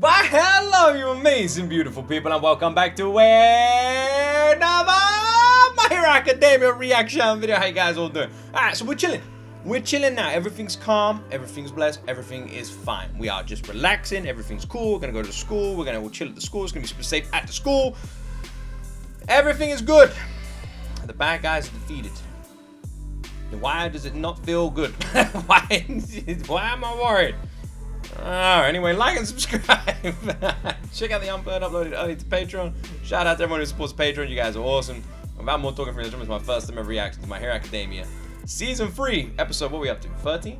Why, hello, you amazing, beautiful people, and welcome back to another My Hero Academia reaction video. How you guys all doing? Alright, so we're chilling. We're chilling now. Everything's calm, everything's blessed, everything is fine. We are just relaxing, everything's cool. We're gonna go to school, we're gonna chill at the school, it's gonna be super safe at the school. Everything is good. The bad guys are defeated. Why does it not feel good? Why am I worried? Anyway, like and subscribe. Check out the Unplugged uploaded early to Patreon. Shout out to everyone who supports Patreon. You guys are awesome. Without more talking, this is my first time ever reaction to My Hero Academia Season 3 episode. What are we up to? 13?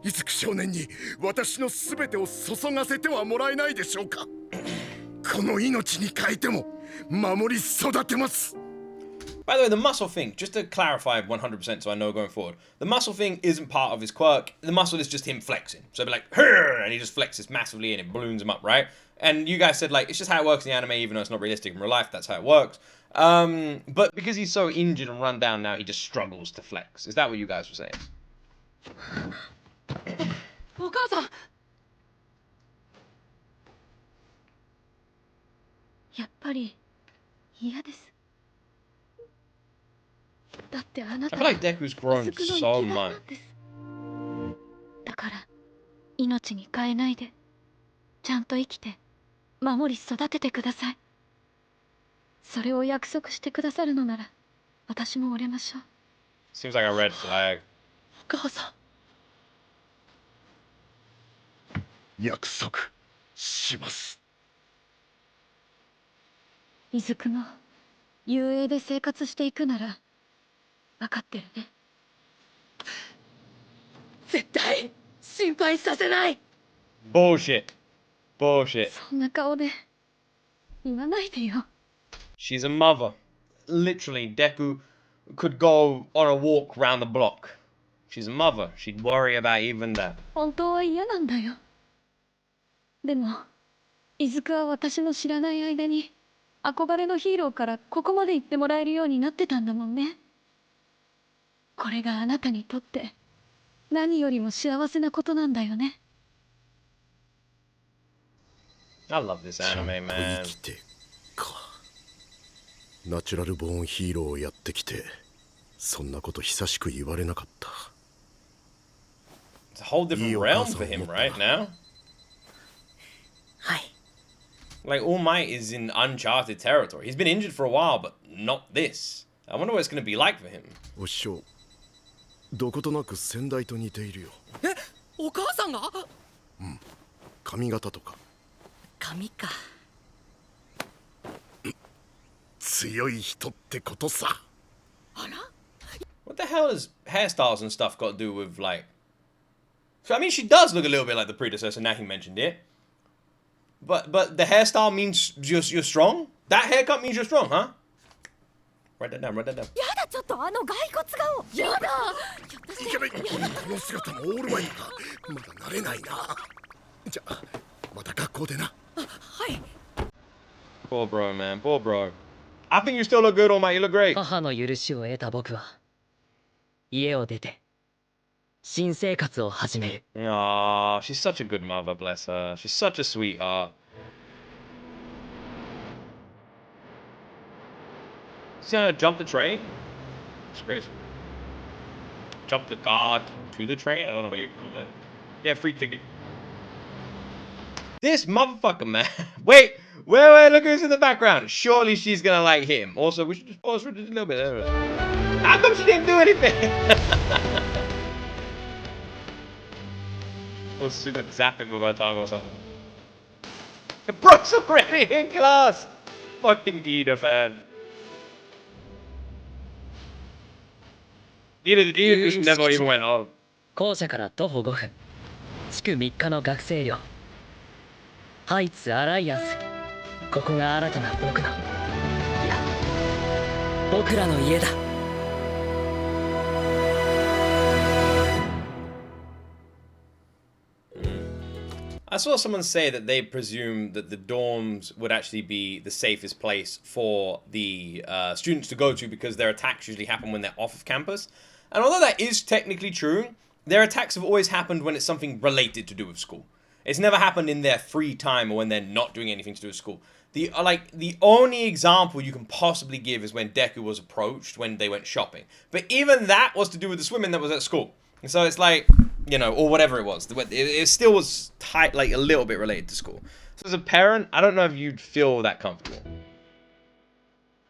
いつく少年に私のすべてを注がせてはもらえないでしょうか。この命に変えても守り育てます。 By the way, the muscle thing, just to clarify 100% so I know going forward, the muscle thing isn't part of his quirk. The muscle is just him flexing. So it'd be like, "Hurr!" and he just flexes massively and it balloons him up, right? And you guys said, like, it's just how it works in the anime, even though it's not realistic in real life, that's how it works. But because he's so injured and run down now, he just struggles to flex. Is that what you guys were saying? お母さん。やっぱり嫌です。だってあなた I feel like Deku's grown so much. だから命に変えないでちゃんと生きて守り育ててください。それを約束してくださるのなら私も折れましょう。 Seems like a red flag. お母さん。約束します。伊豆くも雄英で生活していくなら分かってるね。絶対心配させない。 Bullshit. Bullshit. そんな顔で言わないでよ。 She's a mother. Literally, Deku could go on a walk round the block. She's a mother. She'd worry about even that. 本当は嫌なんだよ。でも伊豆くは私の知らない間に憧れのヒーローからここまで言ってもらえるようになってたんだもんね。これがあなたにとって何よりも幸せなことなんだよね。 I love this anime, man. 生きてか。ナチュラルボーンヒーローをやってきて、そんなこと久しく言われなかった。 It's a whole different realm for him right now. はい。 Like, All Might is in uncharted territory. He's been injured for a while, but not this. I wonder what it's going to be like for him. お師匠、どことなく先代と似ているよ。え、お母さんが？うん、髪型とか。髪か。強い人ってことさ。あら？ What the hell has hairstyles and stuff got to do with, like... So, I mean, she does look a little bit like the predecessor, now he mentioned it. But the hairstyle means you're strong? That haircut means you're strong, huh? Write that down, write that down. やだ、ちょっと骸骨が。やだ。いけない。この姿もオールマイトか。まだ慣れないな。じゃあまた学校でな。はい。 Poor bro, man, poor bro. I think you still look good, All Might, you look great. 母の許しを得た僕は家を出て新生活を始める。 Aw, she's such a good mother, bless her. She's such a sweetheart. See how to jump the train? It's crazy. Jump the guard to the train? I don't know what you call that. Yeah, free ticket. This motherfucker, man. Wait, look who's in the background. Surely she's gonna like him. Also, we should just pause for just a little bit. How come she didn't do anything? Let's see that zapping with my tongue or something. Brooks already in class! Fucking Dina, fan. Dina just never even went on. 校舎から徒歩5分。築3日の学生寮。ハイツアライアンス。ここが新たな僕の。いや、僕らの家だ。 I saw someone say that they presumed that the dorms would actually be the safest place for the students to go to because their attacks usually happen when they're off of campus. And although that is technically true, their attacks have always happened when it's something related to do with school. It's never happened in their free time or when they're not doing anything to do with school. The only example you can possibly give is when Deku was approached when they went shopping. But even that was to do with the swimming that was at school. And so it's like, you know, or whatever it was. It still was tight, like a little bit related to school. So as a parent, I don't know if you'd feel that comfortable.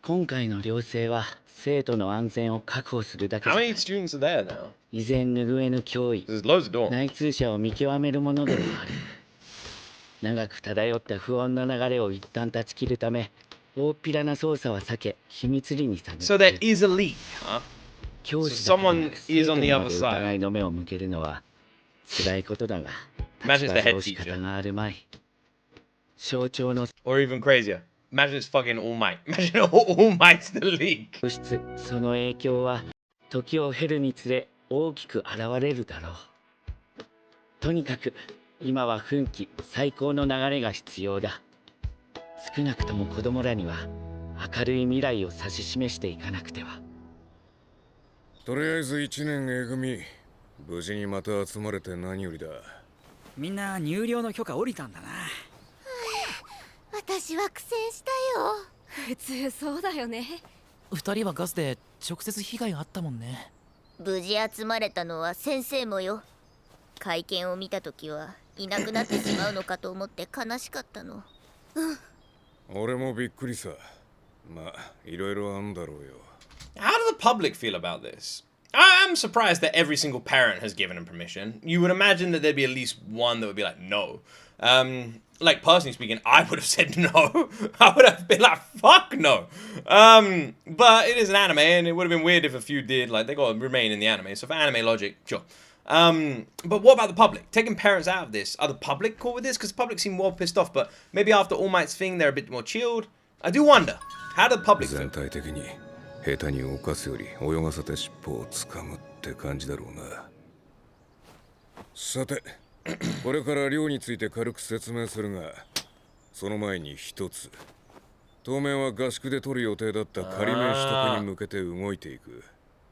今回の寮生は生徒の安全を確保するだけ How じゃ many students are there now? 依然拭えぬ脅威 There's loads of dorms. 内通者を見極めるものでもある長く漂った不穏な流れを一旦断ち切るため大っぴらな捜査は避け秘密裏に探って So there is a leak, huh? 教師だけでな someone く is 生 on 徒 the にま other で side. 疑いの目を向けるのは辛いことだが Imagine it's the 立 head 場上仕 teacher. 方があるまい象徴の Or even crazier. Imagine it's fucking All Might. Imagine All Might's the leak. 物質その影響は時を経るにつれ大きく現れるだろうとにかく今は奮起最高の流れが必要だ少なくとも子供らには明るい未来を指し示していかなくてはとりあえず1年 A 組無事にまた集まれて何よりだみんな入寮の許可下りたんだな私は苦戦したよ。普通そうだよね。二人はガスで直接被害あったもんね。無事集まれたのは先生もよ。会見を見た時はいなくなってしまうのかと思って悲しかったの。俺もびっくりさ。まあ、いろいろあんだろうよ。How do the public feel about this? I'm surprised that every single parent has given him permission. You would imagine that there'd be at least one that would be like, no. Like, personally speaking, I would have said no. I would have been like, fuck no. But it is an anime, and it would have been weird if a few did. Like, they got to remain in the anime. So for anime logic, sure. But what about the public? Taking parents out of this. Are the public cool with this? Because the public seem well pissed off. But maybe after All Might's thing, they're a bit more chilled. I do wonder. How do the public feel? 全体的に下手に犯すより泳がせて尻尾をつかむって感じだろうな。さて、これから寮について軽く説明するが、その前に一つ。当面は合宿で取る予定だった仮名取得に向けて動いていく。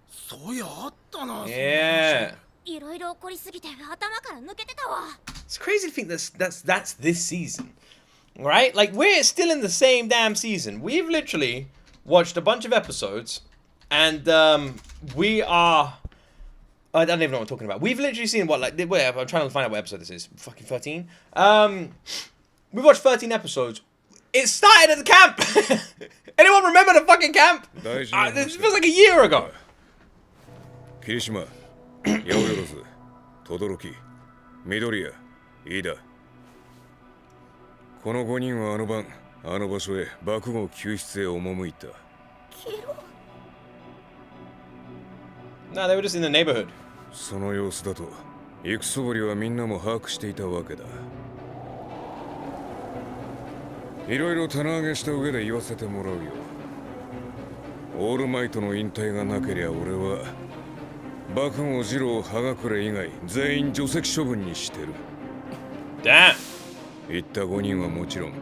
そうやあったな。Yeah. いろいろ起こりすぎて頭から抜けてたわ。 It's crazy to think that's this season. Right? Like, we're still in the same damn season. We've literally watched a bunch of episodes, and we are... I don't even know what I'm talking about. We've literally seen what, like, wait, I'm trying to find out what episode this is. Fucking 13? We've watched 13 episodes. It started at the camp! Anyone remember the fucking camp? This feels like a year ago. 霧島、八百万、轟、緑谷、飯田。この5人はあの晩、あの場所へ爆豪救出へ赴いた。No, they were just in the neighborhood. その様子だと、行くそぶりはみんなも把握していたわけだ。いろいろ棚上げした上で言わせてもらうよ。オールマイトの引退がなけりゃ俺は、爆豪二郎葉隠以外全員除籍処分にしてる。Damn. 言った5人はもちろん、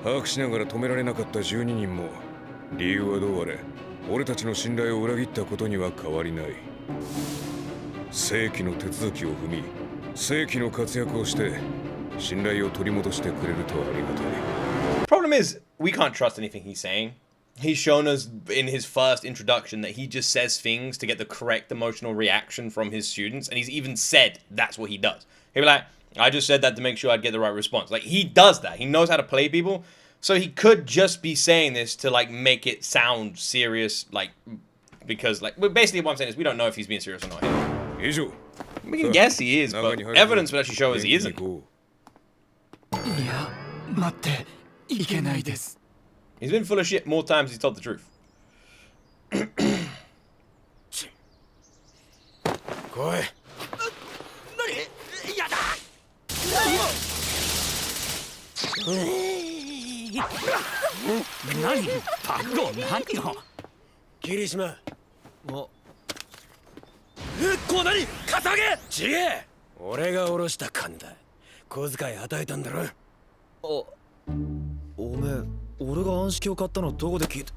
把握しながら止められなかった12人も、理由はどうあれ、俺たちの信頼を裏切ったことには変わりない。正規の手続きを踏み、正規の活躍をして、信頼を取り戻してくれるとありがたい。Problem is, we can't trust anything he's saying. He's shown us in his first introduction that he just says things to get the correct emotional reaction from his students, and he's even said that's what he does. He'll be like, I just said that to make sure I'd get the right response. Like, he does that. He knows how to play people. So he could just be saying this to, like, make it sound serious, like, because, like, basically what I'm saying is we don't know if he's being serious or not. We can guess he is, but evidence would actually show us he isn't. いや待っていけないです He's been full of shit more times he's told the truth. 来い。何やだ何爆豪何よ霧島こう何カツアゲちげえ俺が下ろした金だ小遣い与えたんだろおめえ俺が暗式を買ったのどこで聞いた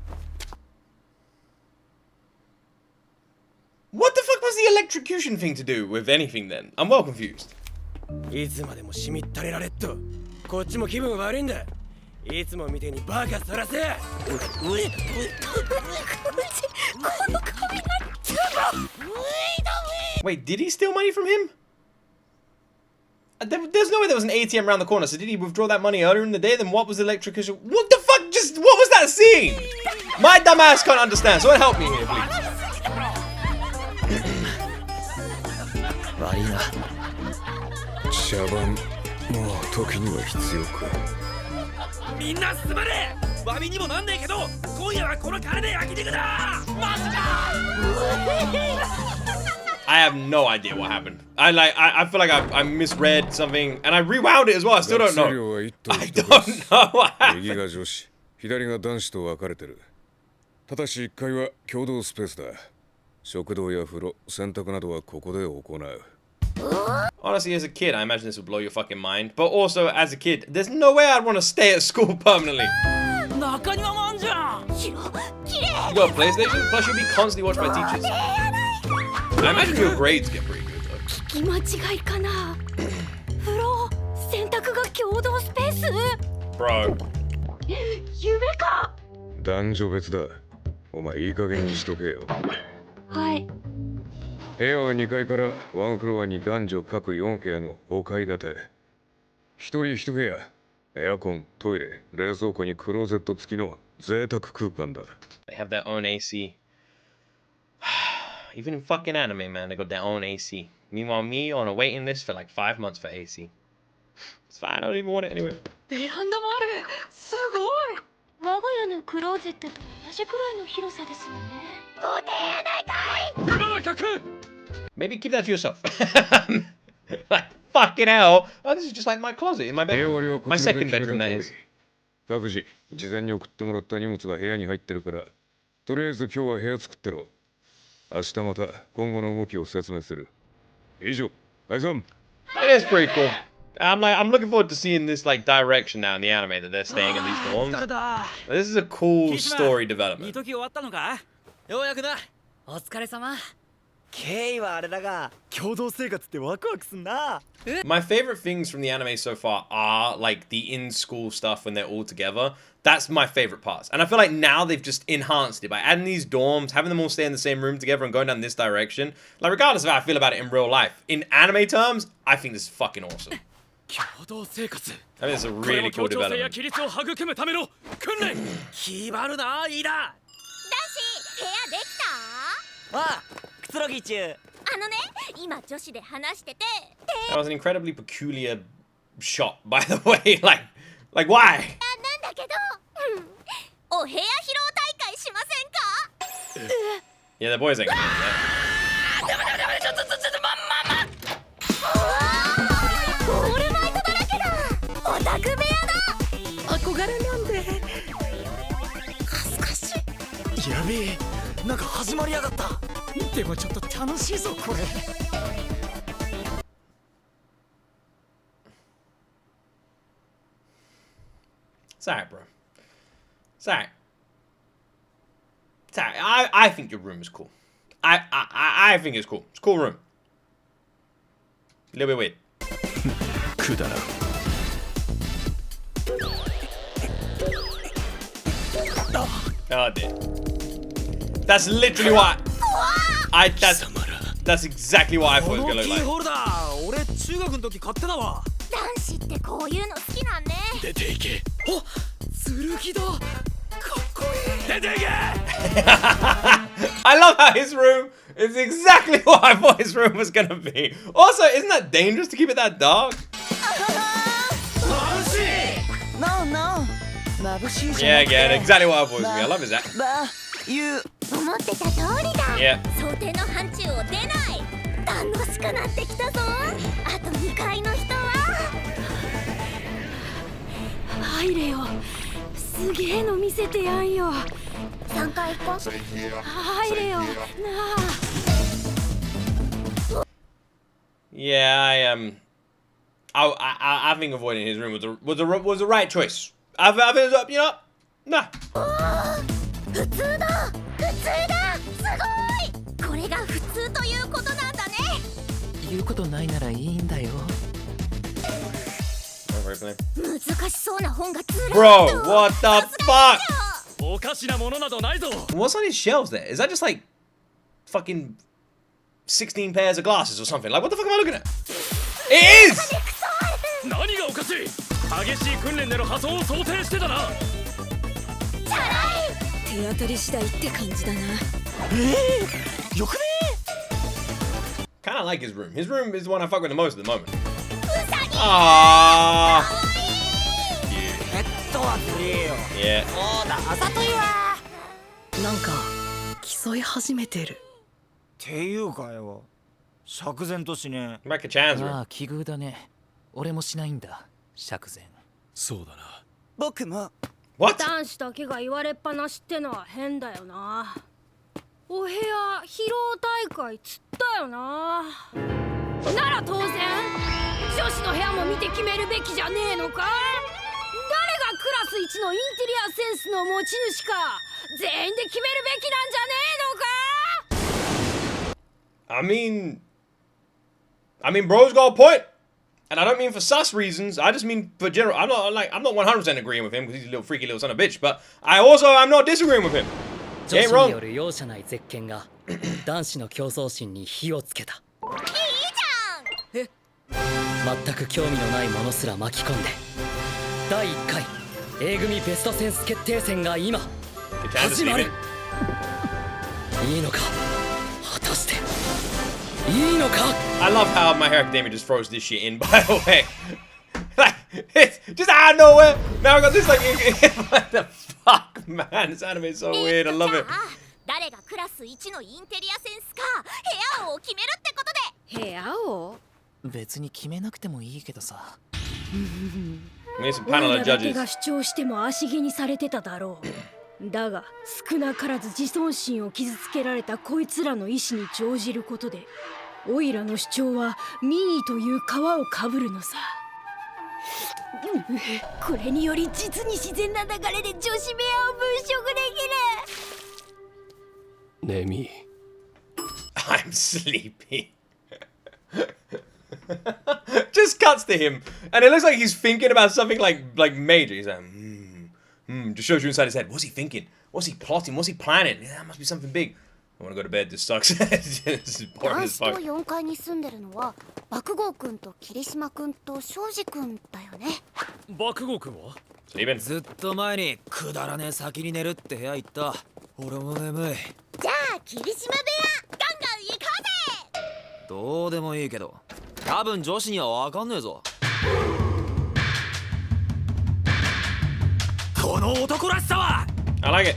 What the fuck was the electrocution thing to do with anything then? I'm well confused. いつまでもしみったれられっと。こっちも気分悪いんだ。いつもみてえにバカそらせ。Wait, did he steal money from him? There's no way there was an ATM around the corner, so did he withdraw that money earlier in the day? Then what was the electrocution? What the fuck? Just, what was that scene? My dumb ass can't understand, someone help me here, please. 悪いな。茶番もう時には必要か。みんなすまれ。詫びにもなんねえけど、今夜はこの金で焼肉だ。マジか。I have no idea what happened. I feel like I misread something, and I rewound it as well. I still don't know. I don't know what happened. 右が女子、左が男子と分かれてる。ただし1階は共同スペースだ。食堂や風呂、洗濯などはここで行う。Honestly, as a kid, I imagine this would blow your fucking mind. But also, as a kid, there's no way I'd want to stay at school permanently. You got a PlayStation? Plus, you'll be constantly watched by teachers. I imagine your grades get pretty good, though. 聞き間違いかな。風呂、洗濯が共同スペース。 Bro. 夢か。男女別だ。お前いい加減にしとけよ。はい。部屋は2階からワンフロアに男女各4部屋の5階建て。一人1部屋。エアコン、トイレ、冷蔵庫にクローゼット付きの贅沢空間だ。They have their own AC. Even in fucking anime, man, they got their own AC. Meanwhile, me on a waiting list for like 5 months for AC. It's fine, I don't even want it anyway. ベランダもある。すごい。我が家のクローゼットと同じくらいの広さですよね。Maybe keep that to yourself. Like, fucking hell. Oh, this is just like my closet in my bedroom. My second bedroom, that is. 各自、事前に送ってもらった荷物が部屋に入ってるから、とりあえず今日は部屋作ってろ。明日また今後の動きを説明する。以上、解散。It is pretty cool. I'm looking forward to seeing this like direction now in the anime that they're staying in these dorms. This is a cool story development. 時終わったのか？ようやくな。お疲れ様。経緯はあれだが、共同生活ってワクワクすんな。My favorite things from the anime so far are like the in-school stuff when they're all together. That's my favorite parts. And I feel like now they've just enhanced it by adding these dorms, having them all stay in the same room together and going down this direction. Like, regardless of how I feel about it in real life, in anime terms, I think this is fucking awesome. I think it's a really cool development. 男子、部屋できた？ああ、くつろぎ中。今女子で話してて。That was an incredibly peculiar shot, by the way. Like why? なんだけど、お部屋披露大会しませんか？ Yeah, the boys ain't gonna do that. オールマイトだらけだ。オタク部屋だ。憧れなんで。恥ずかしい。やべえ、なんか始まりやがった。でもちょっと楽しいぞこれ。It's alright, bro. It's alright. It's alright. I think your room is cool. I think it's cool. It's a cool room. A little bit weird. くだらん。Oh, dear. That's literally what that's exactly what I thought it was gonna look like. ホルダー、俺中学の時買ってたわ。男子ってこういうの好きなんね。出ていけ。お、剣だ。かっこいい。出ていけ。I love how his room is exactly what I thought his room was gonna be. Also, isn't that dangerous to keep it that dark? Yeah, again, exactly what I thought it was gonna be. I love his act. 思ってた通りだ。 Yeah. 想定の範疇を出ない。楽しくなってきたぞ。あと2階の人は入れよ。すげえの見せてやんよ。3階行こう。入れよ。なあ。 Yeah, I think avoiding his room was the right choice. I think it was, you know, nah. 普通だ。普通だ。すごい。これが普通ということな言うことないならいいんだよ。難しそうな本がずらっと。 Bro, what the fuck? おかしなものなどないぞ。 What's on his shelves there? Is that just like fucking 16 pairs of glasses or something? Like, what the fuck am I looking at? It is! 何がおかしい。激しい訓練での破損を想定してたな。手当たり次第って感じだな。よくね。 Kind of like his room. His room is the one I fuck with the most at the moment. Ah. ヘッドはずれえよ。 Yeah. そうだ、あざといわ。なんか競い始めてる。っていうかよ、釈然としねえ。 Back to Chan's room. ああ奇遇だね。俺もしないんだ。釈然。そうだな。僕も。 What? 男子だけが言われっぱなしってのは変だよな。お部屋披露大会つったよな。なら当然女子の部屋も見て決めるべきじゃねえのか。誰がクラス一のインテリアセンスの持ち主か全員で決めるべきなんじゃねえのか。I mean, bro's got a point. And I don't mean for sus reasons. I just mean for general. I'm not 100% agreeing with him because he's a little freaky little son of a bitch. But I'm not disagreeing with him. 女 He ain't 子に wrong. よる容赦ない絶叫が男子の競争心に火をつけた。いいじ全く興味のないものすら巻き込んで第1回 A 組ベストセンス決定戦が今 Good time to 始まる。 Steven. いいのか果たしていいのか。 I love how My Hero Academia just throws this shit in, by the way. Like, it's just out of nowhere. Now I got this, like, what the fuck, man? This anime is so weird. I love it. 誰がクラス一のインテリアセンスか部屋を決めるってことで。部屋を別に決めなくてもいいけどさ。 We need some 俺 panel ら of だけが judges. 主張しても足毛にされてただろう。だが少なからず自尊心を傷つけられたこいつらの意志に乗じることでオイラの主張は民意という皮をかぶるのさ。これにより実に自然な流れで女子部屋を分食できる。ネミ I'm sleepy. Just cuts to him, and it looks like he's thinking about something like major. He's like, just shows you inside his head. What's he thinking? What's he plotting? What's he planning? Yeah, that must be something big. I want to go to bed. This sucks. This is boring 男 as 子と fuck. 4階に住んでるのは爆豪くんと霧島くんと庄司くんだよね。爆豪君は Sleeping. ずっと前にくだらねえ先に寝るって部屋行った。俺も眠い。じゃあ霧島部屋ガンガン行こうぜ。どうでもいいけど、多分女子にはわかんねえぞ。この男らしさは。 I like it.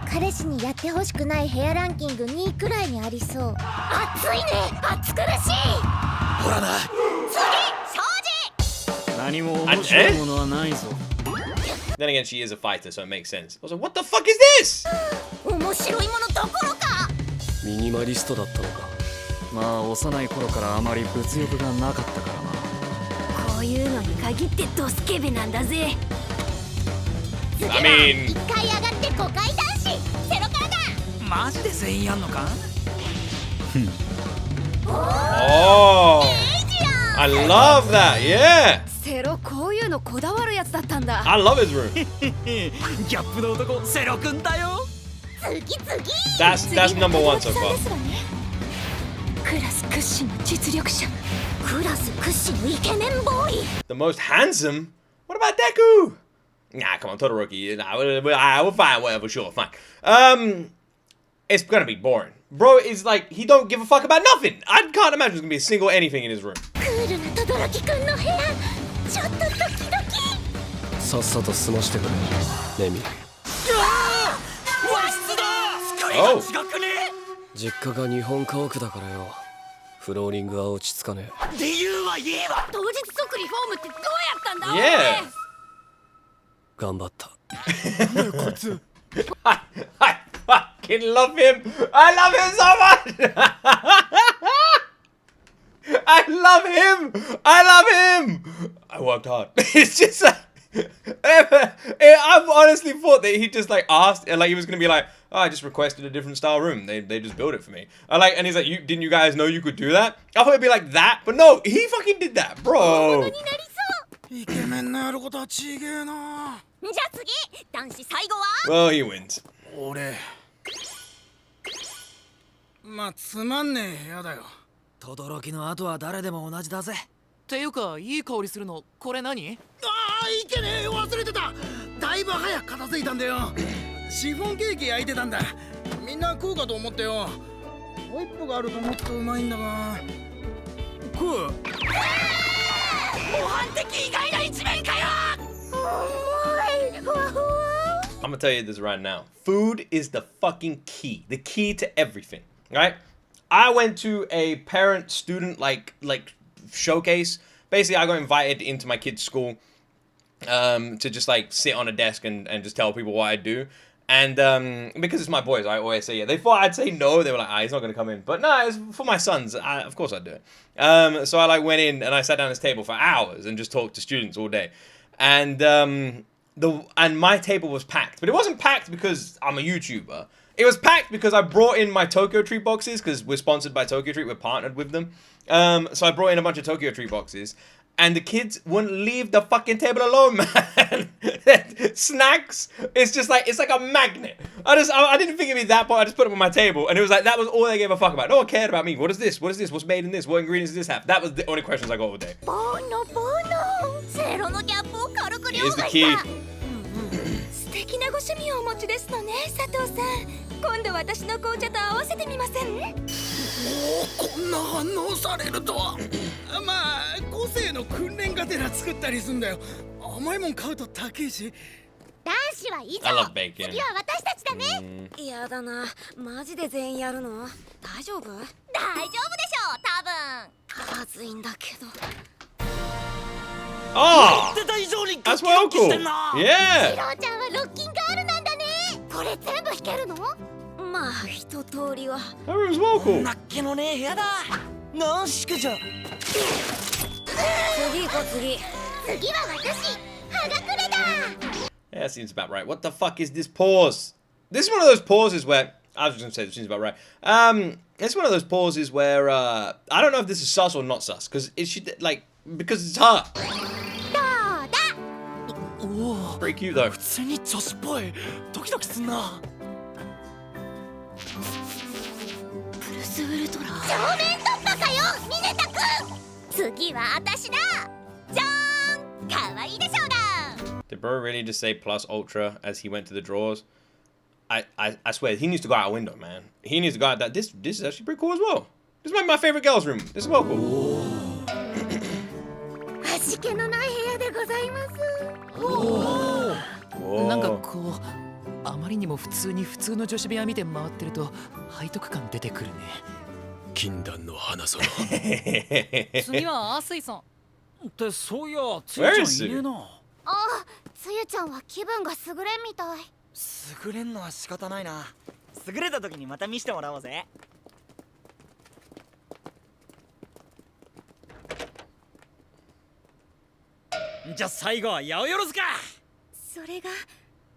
彼氏にやってほしくない部屋ランキング2位くらいにありそう。暑いね、暑苦しい。ほらな。次、庄司。何も面白いものはないぞ。 Then again, she is a fighter, so it makes sense. I was like, what the fuck is this? 面白いものどころか。ミニマリストだったのか。まあ幼い頃からあまり物欲がなかったからな。こういうのに限ってドスケベなんだぜ。次は I mean- 1階上がって5階男子セロからだ。マジで全員やんのか。 Oh, いいじゃん。 I love that. Yeah, セロこういうのこだわるやつだったんだ。 I love his room. ギャップの男セロ君だよ。次。 That's number one so 次は far. ですわね。クラス屈指の実力者。クラス屈指のイケメンボーイ。 The most handsome? What about Deku? Nah, come on, Todoroki. Nah, we'll find whatever. Sure, fine. It's gonna be boring. Bro is like, he don't give a fuck about nothing. I can't imagine there's gonna be a single anything in his room. クールな轟くんの部屋。ちょっとドキドキ。さっさと済ましてくれネミ。和室だ。机が Oh. 違くね。実家が日本家屋だからよ。フローリングは落ち着かねえ。理由は言えば。当日即リフォームってどうやったんだ。 Yeah. 頑張った。I fucking love him. I love him so much. I love him. I worked hard. It's just I've honestly thought that he just like asked, and like he was gonna be like, oh, I just requested a different style room. They just built it for me. And he's like, didn't you guys know you could do that? I thought it'd be like that, but no, he fucking did that, bro. イケメンのやることはちげえな。じゃあ次、男子最後は Well, he wins. 俺まあつまんねえ部屋だよ。轟の後は誰でも同じだぜ。っていうかいい香りするのこれ何？ああいけねえ忘れてた。だいぶ早く片付いたんだよ。シフォンケーキ焼いてたんだ。みんな食うかと思ってよ。ホイップがあるともっとうまいんだが。食う？模範的意外な一面かよ。 I'm gonna tell you this right now. Food is the fucking key. The key to everything, right? I went to a parent-student like showcase. Basically, I got invited into my kid's school to just like sit on a desk and just tell people what I do. And because it's my boys, I always say yeah. They thought I'd say no. They were like, he's not gonna come in. But no, it's for my sons. Of course I'd do it. So I like went in and I sat down at this table for hours and just talked to students all day. And my table was packed, but it wasn't packed because I'm a YouTuber. It was packed because I brought in my Tokyo Treat boxes because we're sponsored by Tokyo Treat. We're partnered with them. So I brought in a bunch of Tokyo Treat boxes, and the kids wouldn't leave the fucking table alone, man. Snacks. It's like a magnet. I didn't think it'd be that, but I just put them on my table, and it was like that was all they gave a fuck about. No one cared about me. What is this? What is this? What's made in this? What ingredients does this have? That was the only questions I got all day. Here's the key. 素敵なご趣味をお持ちですのね、佐藤さん。今度私の紅茶と合わせてみません？こんな反応されるとは。まあ個性の訓練がてら作ったりすんだよ。甘いもん買うと高いし。男子は以 I 上。 love bacon. 次は私たちだね。やだな、マジで全員やるの？大丈夫？大丈夫でしょう、多分。まずいんだけど。 Oh, that's well cool. ヒ Yeah. ロちゃんはロッキンガールなんだね。これ全部弾けるの？まあ一通りは。 That room's well cool. なっけのねえ部屋だ。なんしかじゃ。次行こう次。次は私。はがくれだ。 Yeah, that seems about right. What the fuck is this pause? This is one of those pauses where I was just gonna say this seems about right. It's one of those pauses where I don't know if this is sus or not sus because because it's her. Pretty cute though. 普通に女子っぽい。ドキドキすんな。プルスウルトラ。正面突破かよ、ミネタくん。次は私だ。じゃーん、かわいいでしょうが。 Did bro really just say plus ultra as he went to the drawers? I swear he needs to go out a window, man. He needs to go out that. This is actually pretty cool as well. This is my favorite girls' room. This is well cool. 味気のない部屋でございます。なんかこうあまりにも普通に普通の女子部屋見て回ってると背徳感出てくるね。禁断の花園。次はアースイさん。ってそういやつゆちゃんいねえな。ああ、つゆちゃんは気分が優れんみたい。優れんのは仕方ないな。優れた時にまた見せてもらおうぜ。じゃあ最後は八百万か。それが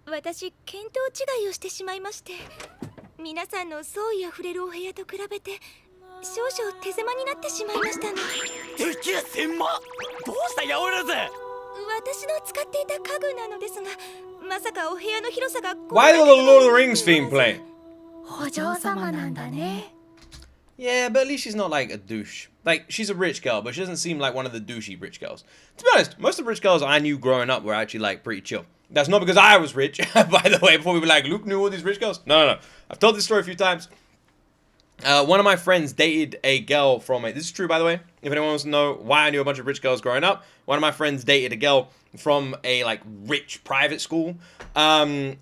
私見当違いをしてしまいまして、皆さんの創意あふれるお部屋と比べて少々手狭になってしまいましたの。できる千万。どうした八百万。私の使っていた家具なのですが、まさかお部屋の広さが。 Why did the Lord of the Rings theme play? お嬢様なんだね。 Yeah, but at least she's not like a douche. Like, she's a rich girl, but she doesn't seem like one of the douchey rich girls. To be honest, most of the rich girls I knew growing up were actually, like, pretty chill. That's not because I was rich, by the way, before we were like, Luke knew all these rich girls. No. I've told this story a few times. One of my friends dated a girl from a... This is true, by the way. If anyone wants to know why I knew a bunch of rich girls growing up, one of my friends dated a girl from a, like, rich private school. He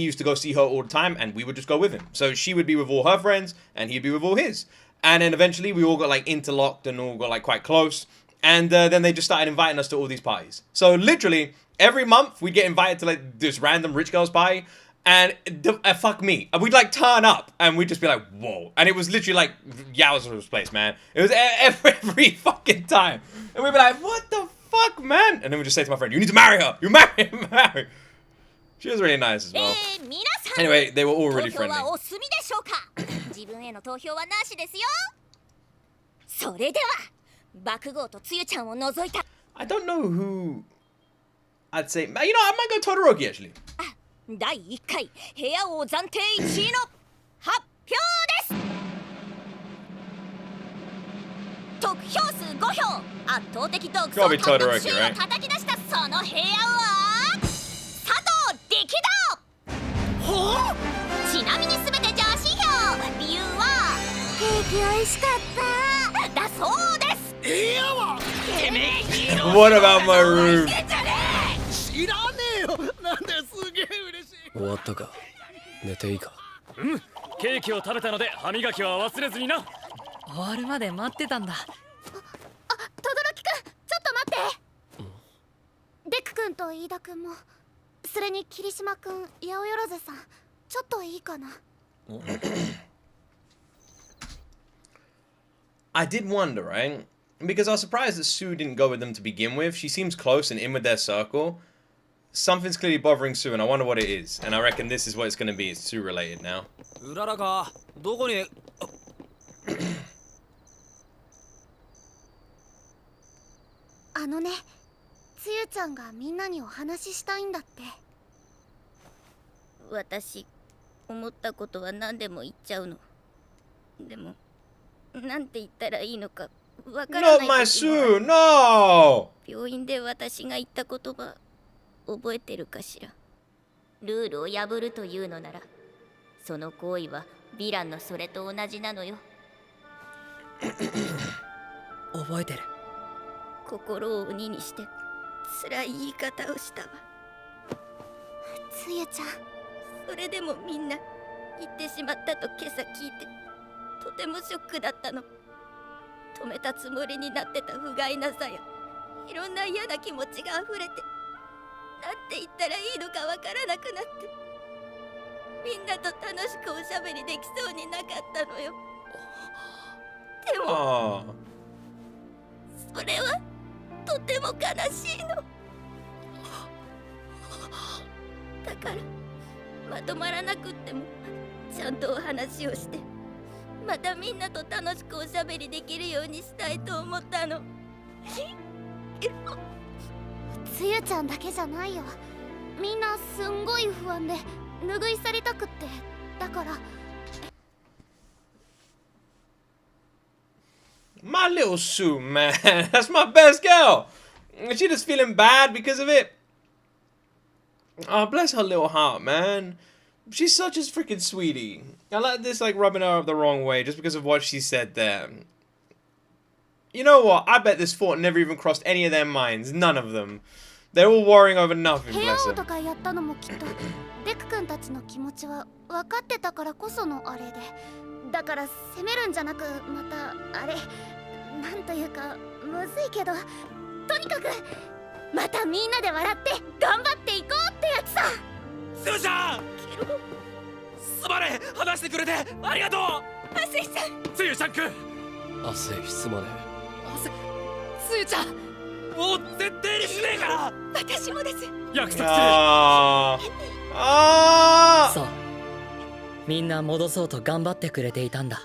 used to go see her all the time, and we would just go with him. So she would be with all her friends, and he'd be with all his. And then eventually we all got, like, interlocked and all got, like, quite close. And then they just started inviting us to all these parties. So literally, every month we'd get invited to, like, this random rich girl's party. And fuck me, we'd like turn up and we'd just be like, whoa. And it was literally like Yowza's place, man. It was every fucking time. And we'd be like, what the fuck? fuck, man? And then we just say to my friend, you need to marry her. You marry her. She was really nice as well. Anyway, they were all really friendly. 自分への投票はなしですよ。それでは爆豪とつゆちゃんを除いた。I don't know who I'd say. You know, I might go Todoroki actually. 第1回部屋王暫定1位の発表です。得票数5票、圧倒的独走単独首位を叩き出したその部屋は佐藤力道。ほう。ちなみに全て女子票。理由はケーキ美味しかっただそうです。部屋はてめえヒーロー。 What about my room? 知らねえよ。なんですげえ嬉しい。終わったか。寝ていいか。うん。ケーキを食べたので歯磨きは忘れずにな。終わるまで待ってたんだ。轟くん、ちょっと待って。デクくんと飯田くんも、それに霧島くん、八百万さん、ちょっといいかな。I did wonder, right? Because I was surprised that Sue didn't go with them to begin with. She seems close and in with their circle. Something's clearly bothering Sue, and I wonder what it is. And I reckon this is what it's going to be. It's Sue related now. うららか、どこに。あのね、つゆちゃんがみんなにお話ししたいんだって。私、思ったことは何でも言っちゃうの。でも、なんて言ったらいいのかわからない。 Not my Sue, no! 病院で私が言った言葉、覚えてるかしら。ルールを破るというのなら、その行為はヴィランのそれと同じなのよ。覚えてる。心を鬼にして辛い言い方をしたわ。つゆちゃん、それでもみんな言ってしまったと今朝聞いて、とてもショックだったの。止めたつもりになってた不甲斐なさやいろんな嫌な気持ちが溢れて、なんて言ったらいいのかわからなくなって、みんなと楽しくおしゃべりできそうになかったのよ。でもそれはとても悲しいの。だからまとまらなくってもちゃんとお話をして、またみんなと楽しくおしゃべりできるようにしたいと思ったの。つゆちゃんだけじゃないよ。みんなすんごい不安で拭い去りたくって。だから。 My little Sue, man. That's my best girl. She just feeling bad because of it. Oh, bless her little heart, man. She's such a freaking sweetie. I like this, like, rubbing her up the wrong way just because of what she said there. You know what? I bet this thought never even crossed any of their minds. None of them. They're all worrying over nothing, bless them. デク君たちの気持ちは分かってたからこそのあれで、だから責めるんじゃなく、またあれなんというかむずいけど、とにかくまたみんなで笑って頑張っていこうってやつさ。スーちゃん、すまねえ、話してくれてありがとう。アセイさん、つゆちゃんくん。アセイ、すまねえ。つゆちゃん、もう絶対にしねえから。私もです。約束する。そう、みんな戻そうと頑張ってくれていたんだ。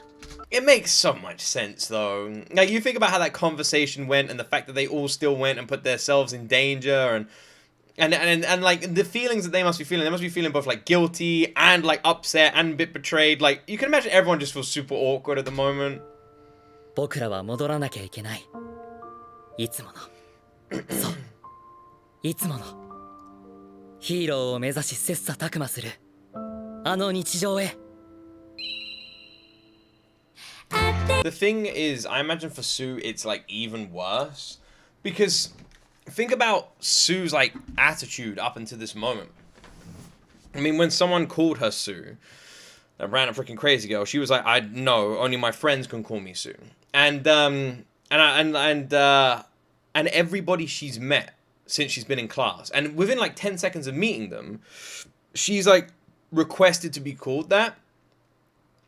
It makes so much sense, though. Like, you think about how that conversation went and the fact that they all still went and put themselves in danger and like, the feelings that they must be feeling. They must be feeling both, like, guilty and, like, upset and a bit betrayed. Like, you can imagine everyone just feels super awkward at the moment. 僕らは戻らなきゃいけない。いつもの。そう。いつもの。ヒーローを目指し切磋琢磨する。あの日常へ。The thing is, I imagine for Sue, it's like even worse. Because think about Sue's like attitude up until this moment. I mean, when someone called her Sue, a random freaking crazy girl, she was like, "I know, only my friends can call me Sue." And everybody she's met since she's been in class, and within like 10 seconds of meeting them, she's like requested to be called that.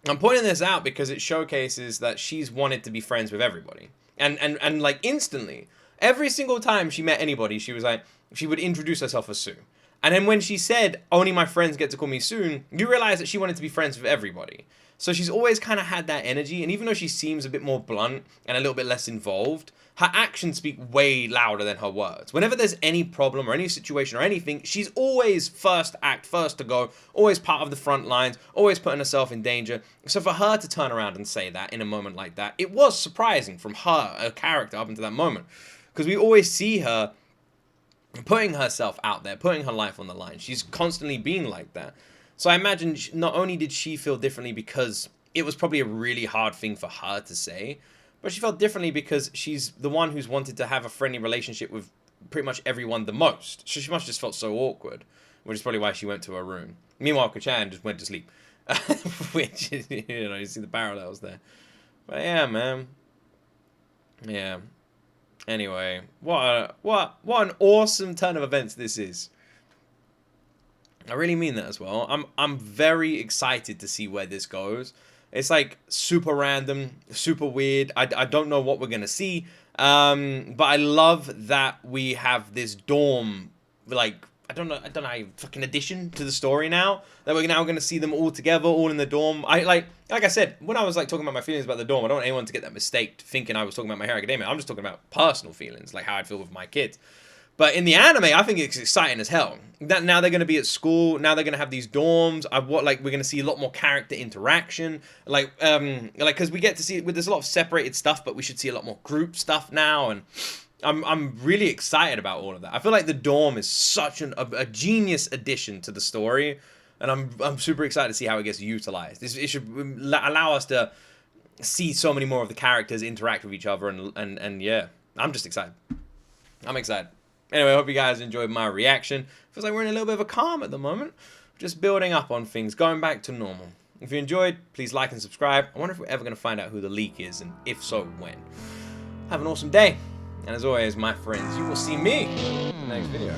I'm pointing this out because it showcases that she's wanted to be friends with everybody. And like instantly, Every single time she met anybody, she was like, she would introduce herself as Sue. And then when she said, only my friends get to call me Soon, you realize that she wanted to be friends with everybody. So she's always kind of had that energy. And even though she seems a bit more blunt and a little bit less involved, her actions speak way louder than her words. Whenever there's any problem or any situation or anything, she's always first act, first to go, always part of the front lines, always putting herself in danger. So for her to turn around and say that in a moment like that, it was surprising from her character up until that moment. Because we always see her putting herself out there, putting her life on the line. She's constantly being like that. So I imagine not only did she feel differently because it was probably a really hard thing for her to say, but she felt differently because she's the one who's wanted to have a friendly relationship with pretty much everyone the most. So she must have just felt so awkward, which is probably why she went to her room. Meanwhile, Kachan just went to sleep. Which, you know, you see the parallels there. But yeah, man. Yeah. Anyway, what an awesome turn of events this is. I really mean that as well. I'm very excited to see where this goes. It's like super random, super weird. I don't know what we're gonna see. But I love that we have this dorm, like I don't know, fucking addition to the story now. That we're now gonna see them all together, all in the dorm. Like I said, when I was like talking about my feelings about the dorm, I don't want anyone to get that mistake thinking I was talking about My Hero Academia. I'm just talking about personal feelings, like how I'd feel with my kids. But in the anime, I think it's exciting as hell. That now they're going to be at school. Now they're going to have these dorms. We're going to see a lot more character interaction. Because we get to see, there's a lot of separated stuff, but we should see a lot more group stuff now. And I'm really excited about all of that. I feel like the dorm is such a genius addition to the story, and I'm super excited to see how it gets utilized. It should allow us to see so many more of the characters interact with each other, and yeah, I'm just excited. I'm excited. Anyway, I hope you guys enjoyed my reaction. Feels like we're in a little bit of a calm at the moment. Just building up on things, going back to normal. If you enjoyed, please like and subscribe. I wonder if we're ever going to find out who the leak is, and if so, when. Have an awesome day. And as always, my friends, you will see me in the next video.